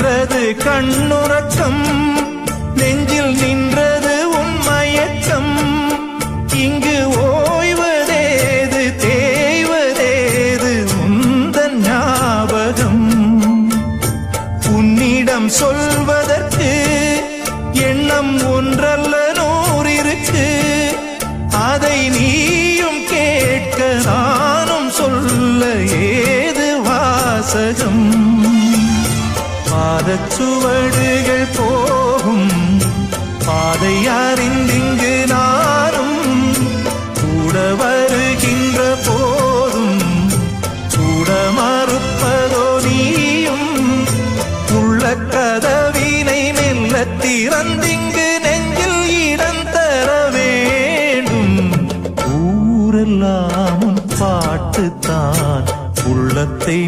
சென்றது கண்ணுறக்கம், நெஞ்சில் நின்றது உன் மயக்கம். இங்கு ஓய்வதேது தேய்வதேது உந்தன் ஞாபகம். உன்னிடம் சொல்வதற்கு எண்ணம் ஒன்றல்ல நூறிருக்கு, அதை நீயும் கேட்க நானும் சொல்ல ஏது வாசகம். பாதச்சுவடுகள் போகும் பாதை அறிந்திங்கு நானும் கூட வருகின்ற போதும் கூட மறுப்பதோ நீயும். உள்ள கதவினை மெல்ல திறந்திங்கு நெஞ்சில் இடம் தர வேண்டும். ஊரெல்லாம் பாட்டுத்தான் உள்ளத்தை